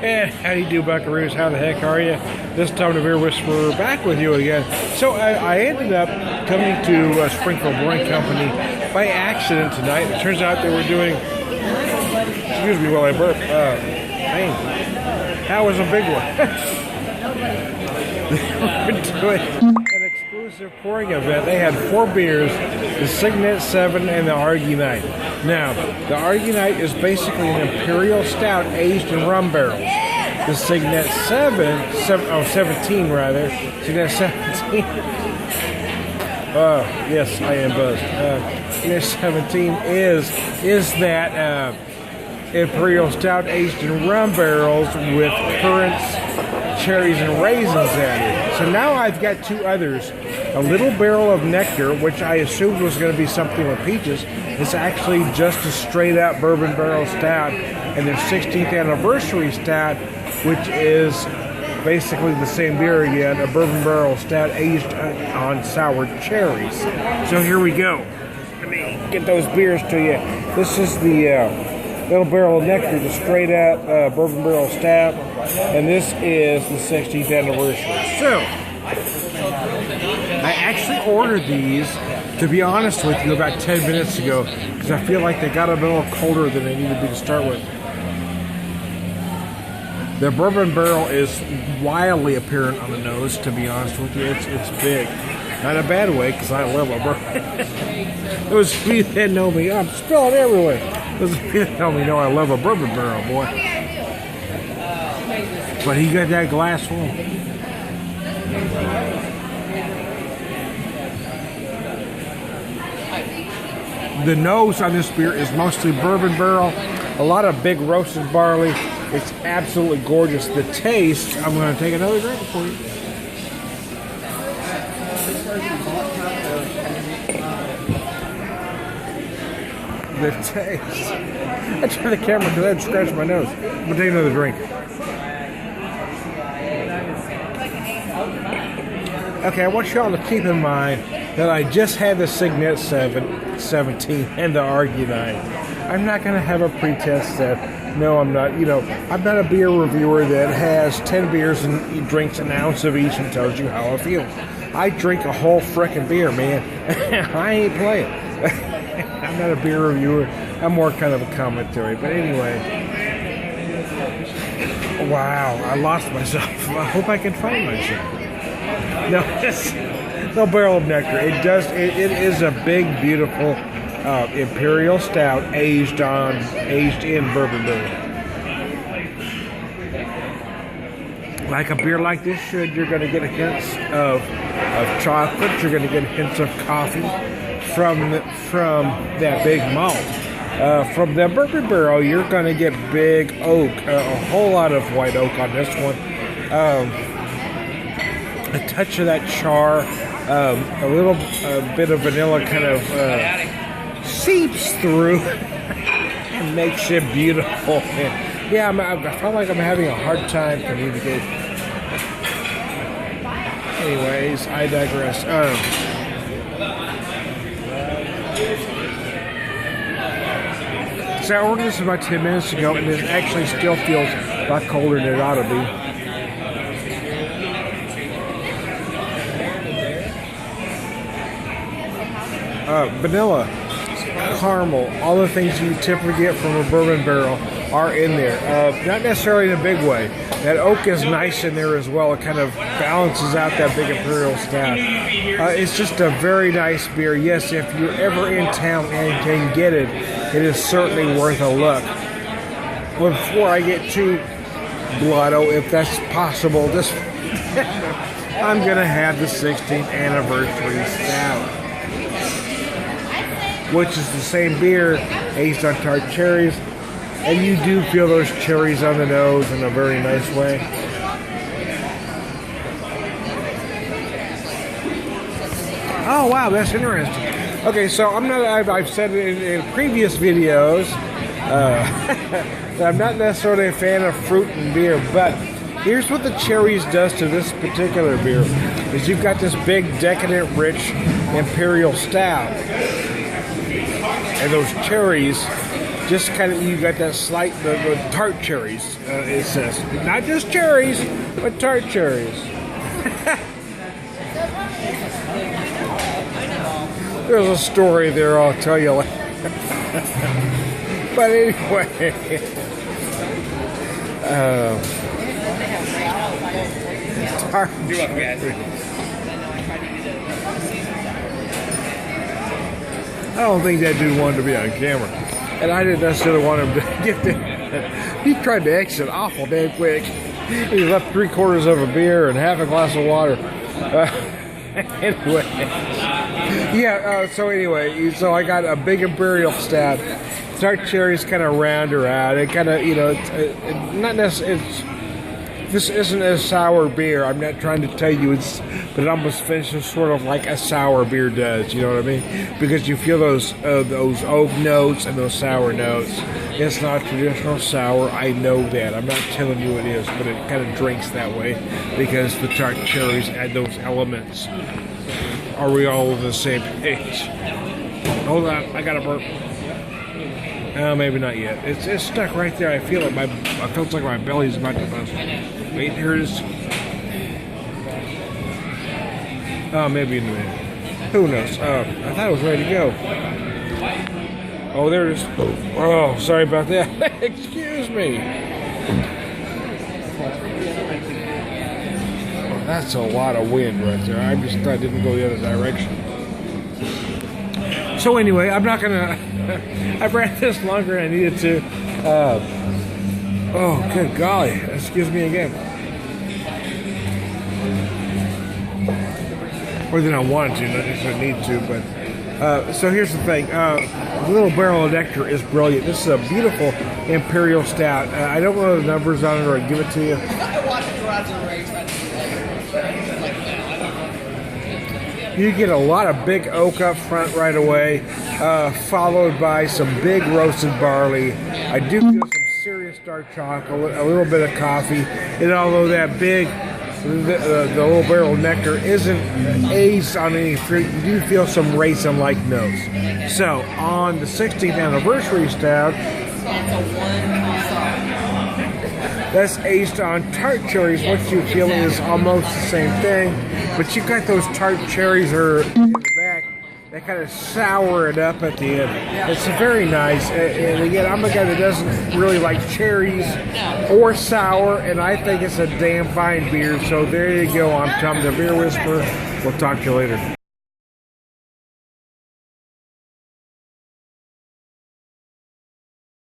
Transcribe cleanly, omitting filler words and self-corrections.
And how do you do, Buckaroos? How the heck are you? This time the Beer Whisperer back with you again. So I ended up coming to Springfield Brewing Company by accident tonight. It turns out they were doing, excuse me while I burp, dang, that was a big one. They were doing an exclusive pouring event. They had 4 beers, the Signet 7 and the Argonite. Now, the Argonite is basically an imperial stout aged in rum barrels. The Signet 17 rather. Signet 17. Yes, I am buzzed. Signet 17 is that imperial stout aged in rum barrels with currants, cherries, and raisins added. So now I've got 2 others. A little Barrel of Nectar, which I assumed was going to be something with peaches. It's actually just a straight up bourbon barrel stout, and their 16th anniversary stout, which is basically the same beer again, a bourbon barrel stout aged on sour cherries. So here we go. Let me get those beers to you. This is the Little Barrel of Nectar, the straight up bourbon barrel stout, and this is the 16th anniversary. So I actually ordered these, to be honest with you, about 10 minutes ago, because I feel like they got a little colder than they needed to be to start with. The bourbon barrel is wildly apparent on the nose, to be honest with you. It's big. Not in a bad way, because I love a bourbon. Those of you that know me, I'm spilling everywhere. Those of you that know me know I love a bourbon barrel, boy. But he got that glass full. The nose on this beer is mostly bourbon barrel, a lot of big roasted barley. It's absolutely gorgeous. The taste, I'm going to take another drink for you. The taste. I turned the camera because I had scratched my nose. I'm going to take another drink. Okay, I want y'all to keep in mind that I just had the Signet 17 and the Argonite. I'm not going to have a pretest that, no, I'm not. You know, I'm not a beer reviewer that has 10 beers and drinks an ounce of each and tells you how I feel. I drink a whole frickin' beer, man. I ain't playing. I'm not a beer reviewer. I'm more kind of a commentary. But anyway, wow, I lost myself. I hope I can find myself. No, it's no Barrel of Nectar. It is a big, beautiful imperial stout aged in bourbon barrel. Like a beer like this should, you're going to get hints of chocolate. You're going to get hints of coffee from that big malt. From the bourbon barrel, you're going to get big oak, a whole lot of white oak on this one. A touch of that char, a little bit of vanilla kind of seeps through and makes it beautiful. And yeah, I feel like I'm having a hard time communicating. Anyways, I digress. So I ordered this about 10 minutes ago, and it actually still feels a lot colder than it ought to be. Vanilla, caramel, all the things you typically get from a bourbon barrel are in there. Not necessarily in a big way. That oak is nice in there as well. It kind of balances out that big imperial stout. It's just a very nice beer. Yes, if you're ever in town and can get it, it is certainly worth a look. But before I get too blotto, if that's possible, this I'm going to have the 16th anniversary stout, which is the same beer aged on tart cherries, and you do feel those cherries on the nose in a very nice way. Oh wow, that's interesting. Okay, so I've said it in previous videos that I'm not necessarily a fan of fruit and beer, but here's what the cherries does to this particular beer, is you've got this big, decadent, rich imperial stout. And those cherries just kind of, you got that slight, the tart cherries, it says. Not just cherries, but tart cherries. There's a story there I'll tell you later. But anyway, tart cherries. I don't think that dude wanted to be on camera. And I didn't necessarily want him to get there. He tried to exit awful damn quick. He left 3/4 of a beer and half a glass of water. Anyway. Yeah, so I got a big Imperial Stout. Tart cherries kind of round her out. It kind of, not necessarily, this isn't a sour beer. I'm not trying to tell you but it almost finishes sort of like a sour beer does. You know what I mean? Because you feel those oak notes and those sour notes. It's not traditional sour. I know that. I'm not telling you it is, but it kind of drinks that way because the tart cherries add those elements. Are we all on the same page? Hold on, I got a burp. Maybe not yet. It's stuck right there. I feel it. I feel like my belly's about to bust. Wait, here it is. Oh, maybe in a minute. Who knows? I thought it was ready to go. Oh, there it is. Oh, sorry about that. Excuse me. Oh, that's a lot of wind right there. I didn't go the other direction. So anyway, I'm not gonna. I've ran this longer than I needed to. Oh, good golly! Excuse me again. More than I wanted to, not just I need to. But so here's the thing: the little Barrel of Nectar is brilliant. This is a beautiful Imperial Stout. I don't know the numbers on it, or I'd give it to you. You get a lot of big oak up front right away, followed by some big roasted barley. I do feel some serious dark chocolate, a little bit of coffee, and although that big, the little Barrel of Nectar isn't aged on any fruit, you do feel some raisin-like notes. So, on the 16th Anniversary Stout, that's aged on tart cherries. What you feel is almost the same thing, but you got those tart cherries are in the back. They kind of sour it up at the end. It's very nice. And again, I'm a guy that doesn't really like cherries or sour, and I think it's a damn fine beer. So there you go. I'm Tom the Beer Whisperer. We'll talk to you later.